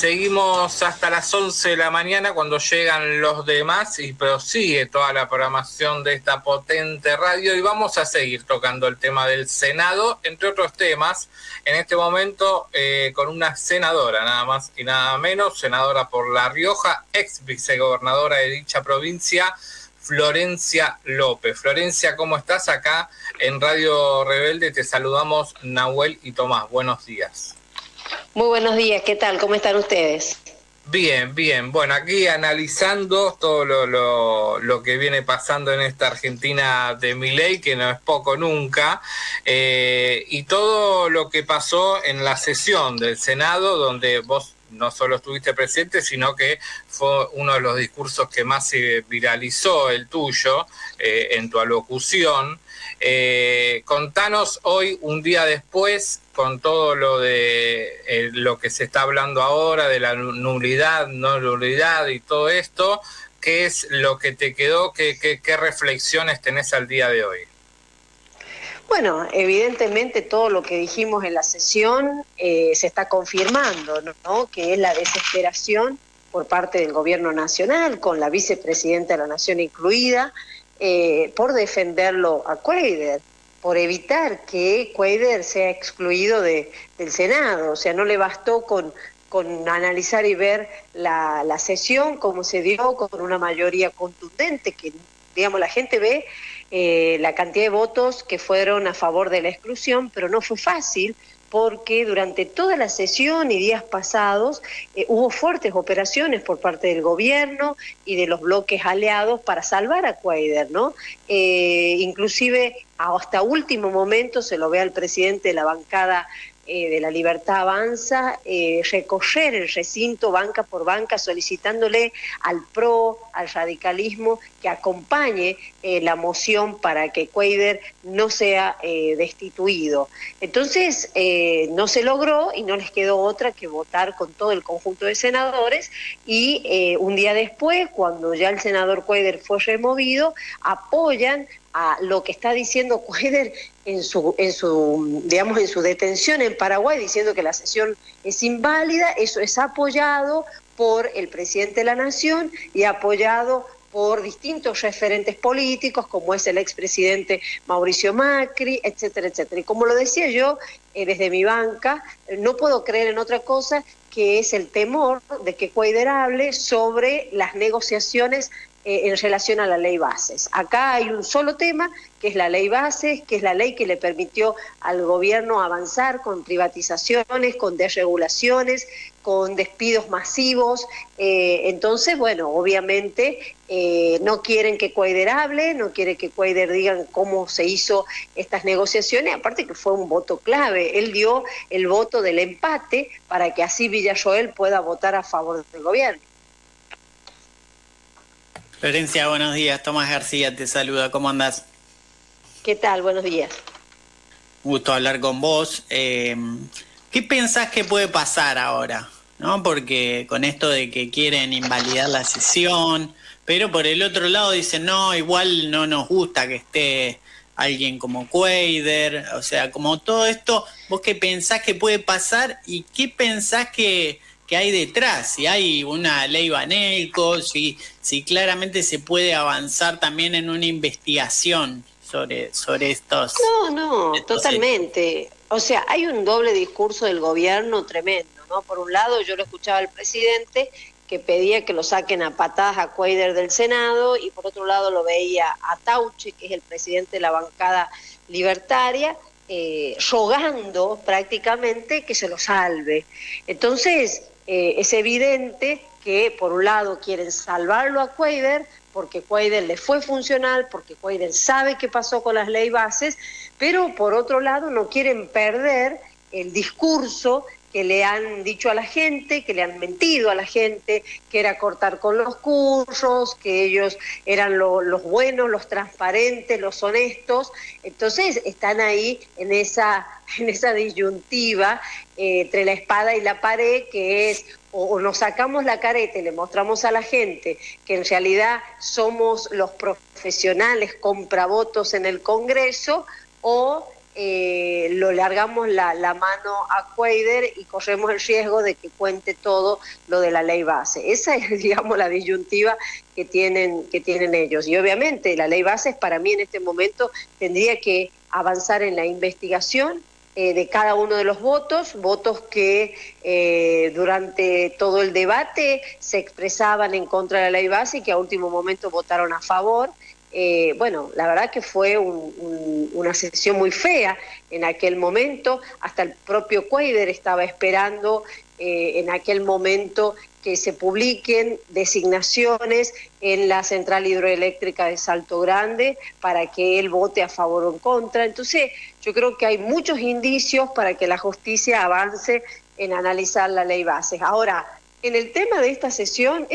seguimos hasta las 11 de la mañana cuando llegan los demás y prosigue toda la programación de esta potente radio y vamos a seguir tocando el tema del Senado, entre otros temas, en este momento con una senadora, nada más y nada menos, senadora por La Rioja, ex vicegobernadora de dicha provincia, Florencia López. Florencia, ¿cómo estás? Acá en Radio Rebelde te saludamos Nahuel y Tomás. Buenos días. Muy buenos días, ¿qué tal? ¿Cómo están ustedes? Bien, bien. Bueno, aquí analizando todo lo que viene pasando en esta Argentina de Milei, que no es poco nunca, y todo lo que pasó en la sesión del Senado, donde vos no solo estuviste presente, sino que fue uno de los discursos que más se viralizó, el tuyo, en tu alocución. Contanos hoy, un día después, con todo lo de lo que se está hablando ahora, de la nulidad, no nulidad y todo esto, ¿qué es lo que te quedó? ¿Qué reflexiones tenés al día de hoy? Bueno, evidentemente todo lo que dijimos en la sesión se está confirmando, ¿no? Que es la desesperación por parte del gobierno nacional, con la vicepresidenta de la Nación incluida, por defenderlo a Cuadra, por evitar que Cuadra sea excluido del Senado. O sea, no le bastó con analizar y ver la sesión como se dio, con una mayoría contundente, que digamos la gente ve la cantidad de votos que fueron a favor de la exclusión, pero no fue fácil, porque durante toda la sesión y días pasados hubo fuertes operaciones por parte del gobierno y de los bloques aliados para salvar a Cuadra, ¿no? Inclusive hasta último momento se lo ve al presidente de la bancada de La Libertad Avanza recorrer el recinto banca por banca solicitándole al PRO, al radicalismo, que acompañe la moción para que Cuadra no sea destituido. Entonces no se logró y no les quedó otra que votar con todo el conjunto de senadores y un día después, cuando ya el senador Cuadra fue removido, apoyan a lo que está diciendo Cuadra en su detención en Paraguay, diciendo que la sesión es inválida. Eso es apoyado por el presidente de la Nación y apoyado por distintos referentes políticos, como es el expresidente Mauricio Macri, etcétera, etcétera. Y como lo decía yo, desde mi banca, no puedo creer en otra cosa que es el temor de que Cuadra hable sobre las negociaciones en relación a la ley bases. Acá hay un solo tema, que es la ley bases, que es la ley que le permitió al gobierno avanzar con privatizaciones, con desregulaciones, con despidos masivos. Entonces, bueno, obviamente no quieren que Cuadra hable, no quieren que Cuadra digan cómo se hizo estas negociaciones, aparte que fue un voto clave. Él dio el voto del empate para que así Villarroel pueda votar a favor del gobierno. Florencia, buenos días. Tomás García te saluda. ¿Cómo andás? ¿Qué tal? Buenos días. Un gusto hablar con vos. ¿Qué pensás que puede pasar ahora? ¿No? Porque con esto de que quieren invalidar la sesión, pero por el otro lado dicen, no, igual no nos gusta que esté alguien como Cuadra. O sea, como todo esto, ¿vos qué pensás que puede pasar y qué pensás que hay detrás? Si hay una ley Banelco, si claramente se puede avanzar también en una investigación sobre estos... No, totalmente. O sea, hay un doble discurso del gobierno tremendo, ¿no? Por un lado, yo lo escuchaba al presidente que pedía que lo saquen a patadas a Cuadra del Senado, y por otro lado lo veía a Tauche, que es el presidente de la bancada libertaria, rogando prácticamente que se lo salve. Entonces, es evidente que por un lado quieren salvarlo a Cuadra, porque Cuadra le fue funcional, porque Cuadra sabe qué pasó con las ley bases, pero por otro lado no quieren perder el discurso que le han dicho a la gente, que le han mentido a la gente, que era cortar con los cursos, que ellos eran los buenos, los transparentes, los honestos. Entonces están ahí en esa disyuntiva entre la espada y la pared, que es o nos sacamos la careta y le mostramos a la gente que en realidad somos los profesionales compravotos en el Congreso, o lo largamos la mano a Cuadra y corremos el riesgo de que cuente todo lo de la ley base. Esa es, digamos, la disyuntiva que tienen ellos. Y obviamente la ley base para mí en este momento tendría que avanzar en la investigación de cada uno de los votos que durante todo el debate se expresaban en contra de la ley base y que a último momento votaron a favor. Bueno, la verdad que fue una sesión muy fea en aquel momento, hasta el propio Cuadra estaba esperando en aquel momento que se publiquen designaciones en la central hidroeléctrica de Salto Grande para que él vote a favor o en contra. Entonces, yo creo que hay muchos indicios para que la justicia avance en analizar la ley base. Ahora, en el tema de esta sesión,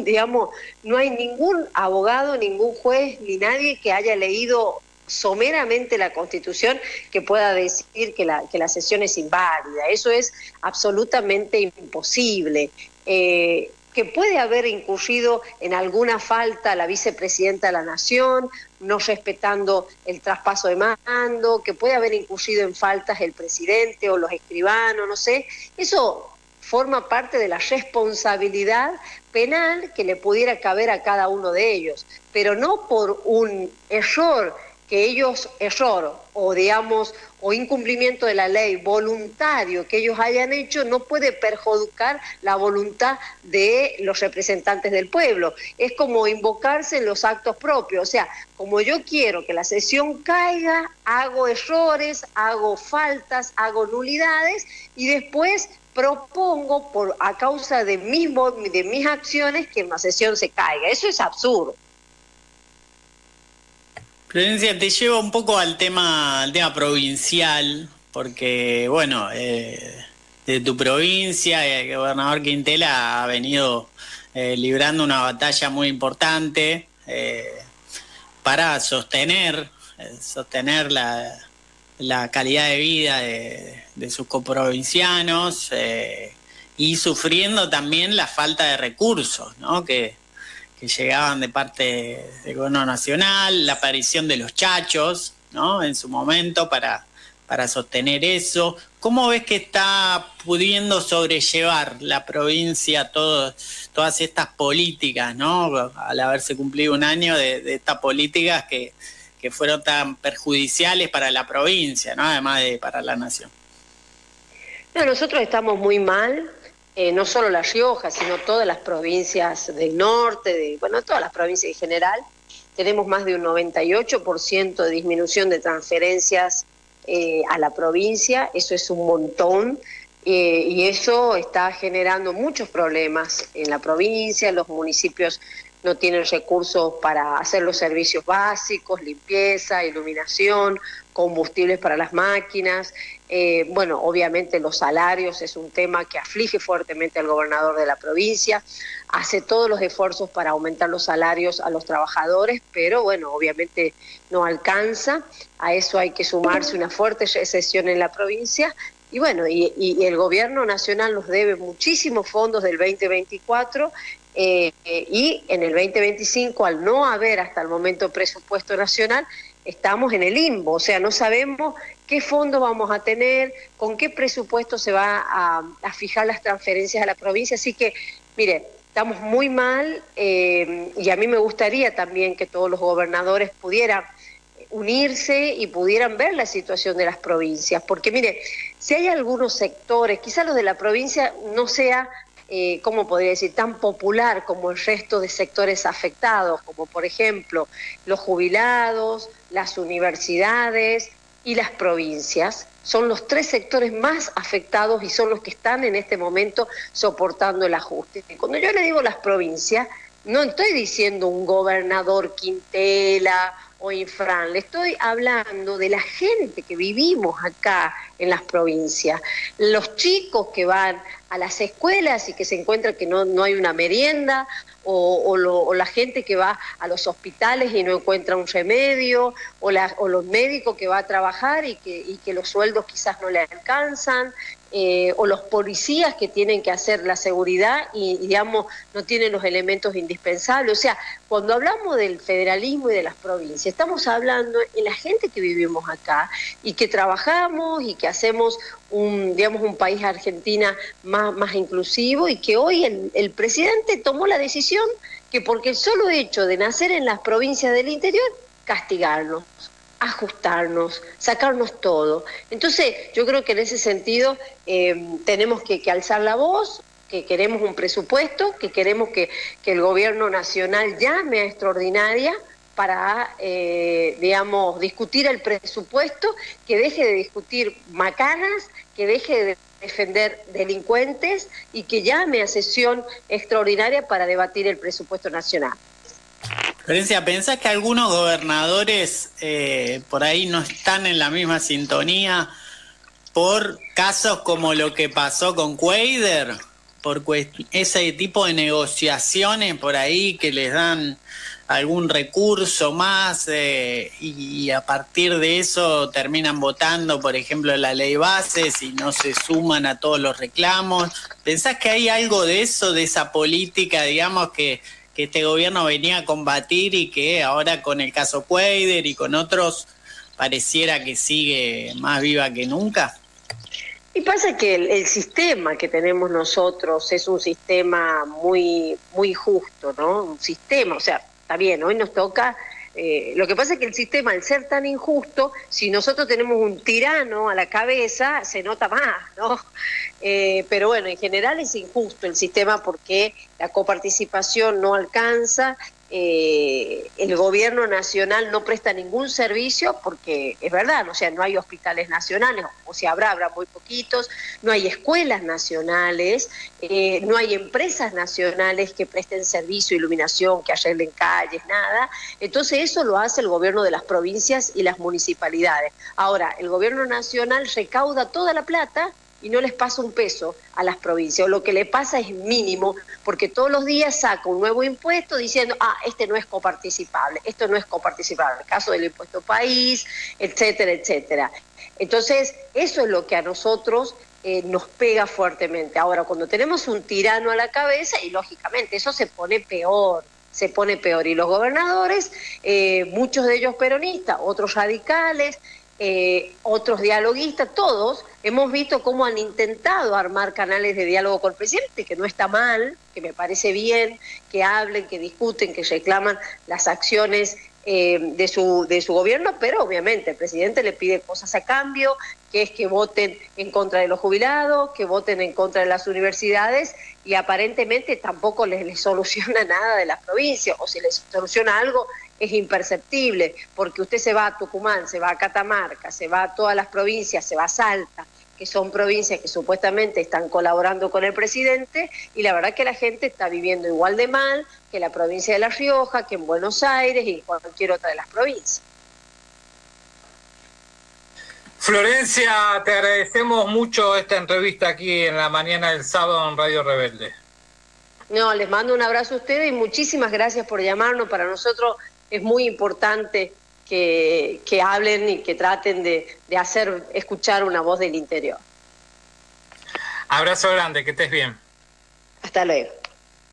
digamos, no hay ningún abogado, ningún juez, ni nadie que haya leído someramente la Constitución que pueda decir que la sesión es inválida. Eso es absolutamente imposible. Que puede haber incurrido en alguna falta la vicepresidenta de la Nación, no respetando el traspaso de mando, que puede haber incurrido en faltas el presidente o los escribanos, no sé. Eso forma parte de la responsabilidad penal que le pudiera caber a cada uno de ellos, pero no por un error o incumplimiento de la ley voluntario que ellos hayan hecho, no puede perjudicar la voluntad de los representantes del pueblo. Es como invocarse en los actos propios, o sea, como yo quiero que la sesión caiga, hago errores, hago faltas, hago nulidades y después propongo a causa de mis acciones que una sesión se caiga. Eso es absurdo. Florencia, te llevo un poco al tema provincial, porque, bueno, de tu provincia, el gobernador Quintela ha venido librando una batalla muy importante para sostener la calidad de vida de sus coprovincianos y sufriendo también la falta de recursos, ¿no?, que llegaban de parte del gobierno nacional, la aparición de los chachos, ¿no?, en su momento para sostener eso. ¿Cómo ves que está pudiendo sobrellevar la provincia todas estas políticas, ¿no?, al haberse cumplido un año de estas políticas que fueron tan perjudiciales para la provincia, ¿no?, además de para la nación? No, nosotros estamos muy mal. No solo La Rioja, sino todas las provincias del norte, todas las provincias en general, tenemos más de un 98% de disminución de transferencias a la provincia. Eso es un montón, y eso está generando muchos problemas en la provincia. Los municipios no tienen recursos para hacer los servicios básicos, limpieza, iluminación, combustibles para las máquinas. Obviamente los salarios es un tema que aflige fuertemente al gobernador de la provincia, hace todos los esfuerzos para aumentar los salarios a los trabajadores, pero obviamente no alcanza. A eso hay que sumarse una fuerte recesión en la provincia, y el gobierno nacional nos debe muchísimos fondos del 2024, y en el 2025, al no haber hasta el momento presupuesto nacional, estamos en el limbo, o sea, no sabemos qué fondo vamos a tener, con qué presupuesto se va a fijar las transferencias a la provincia. Así que, mire, estamos muy mal, y a mí me gustaría también que todos los gobernadores pudieran unirse y pudieran ver la situación de las provincias, porque mire, si hay algunos sectores, quizás los de la provincia no sea, ¿cómo podría decir?, tan popular como el resto de sectores afectados, como por ejemplo los jubilados, las universidades y las provincias. Son los tres sectores más afectados y son los que están en este momento soportando el ajuste. Cuando yo le digo las provincias, no estoy diciendo un gobernador Quintela o Infran, le estoy hablando de la gente que vivimos acá en las provincias, los chicos que van a las escuelas y que se encuentran que no hay una merienda, o la gente que va a los hospitales y no encuentra un remedio, o los médicos que va a trabajar y que los sueldos quizás no le alcanzan, o los policías que tienen que hacer la seguridad y, digamos, no tienen los elementos indispensables. O sea, cuando hablamos del federalismo y de las provincias, estamos hablando en la gente que vivimos acá y que trabajamos y que hacemos un país Argentina más inclusivo, y que hoy el presidente tomó la decisión que porque el solo hecho de nacer en las provincias del interior, castigarnos, ajustarnos, sacarnos todo. Entonces, yo creo que en ese sentido tenemos que alzar la voz, que queremos un presupuesto, que queremos que el gobierno nacional llame a extraordinaria para, discutir el presupuesto, que deje de discutir macanas, que deje de defender delincuentes y que llame a sesión extraordinaria para debatir el presupuesto nacional. Florencia, ¿pensás que algunos gobernadores por ahí no están en la misma sintonía por casos como lo que pasó con Cuadra? Por ese tipo de negociaciones por ahí que les dan algún recurso más y a partir de eso terminan votando, por ejemplo, la ley bases y no se suman a todos los reclamos. ¿Pensás que hay algo de eso, de esa política, digamos, que este gobierno venía a combatir y que ahora con el caso Cuadra y con otros pareciera que sigue más viva que nunca? Y pasa que el sistema que tenemos nosotros es un sistema muy, muy justo, ¿no? Un sistema, o sea, está bien, hoy nos toca. Lo que pasa es que el sistema, al ser tan injusto, si nosotros tenemos un tirano a la cabeza, se nota más, ¿no? Pero bueno, en general es injusto el sistema porque la coparticipación no alcanza, el gobierno nacional no presta ningún servicio porque es verdad, o sea, no hay hospitales nacionales, o sea, habrá muy poquitos, no hay escuelas nacionales, no hay empresas nacionales que presten servicio, iluminación, que arreglen calles, nada. Entonces eso lo hace el gobierno de las provincias y las municipalidades. Ahora, el gobierno nacional recauda toda la plata y no les pasa un peso a las provincias, o lo que le pasa es mínimo, porque todos los días saca un nuevo impuesto diciendo, este no es coparticipable, esto no es coparticipable, el caso del impuesto país, etcétera, etcétera. Entonces, eso es lo que a nosotros nos pega fuertemente. Ahora, cuando tenemos un tirano a la cabeza, y lógicamente eso se pone peor, y los gobernadores, muchos de ellos peronistas, otros radicales, otros dialoguistas, todos hemos visto cómo han intentado armar canales de diálogo con el presidente, que no está mal, que me parece bien, que hablen, que discuten, que reclaman las acciones de su gobierno, pero obviamente el presidente le pide cosas a cambio, que es que voten en contra de los jubilados, que voten en contra de las universidades, y aparentemente tampoco les soluciona nada de las provincias, o si les soluciona algo es imperceptible, porque usted se va a Tucumán, se va a Catamarca, se va a todas las provincias, se va a Salta, que son provincias que supuestamente están colaborando con el presidente, y la verdad que la gente está viviendo igual de mal que la provincia de La Rioja, que en Buenos Aires y cualquier otra de las provincias. Florencia, te agradecemos mucho esta entrevista aquí en la mañana del sábado en Radio Rebelde. No, les mando un abrazo a ustedes y muchísimas gracias por llamarnos. Para nosotros es muy importante que hablen y que traten de hacer escuchar una voz del interior. Abrazo grande, que estés bien. Hasta luego.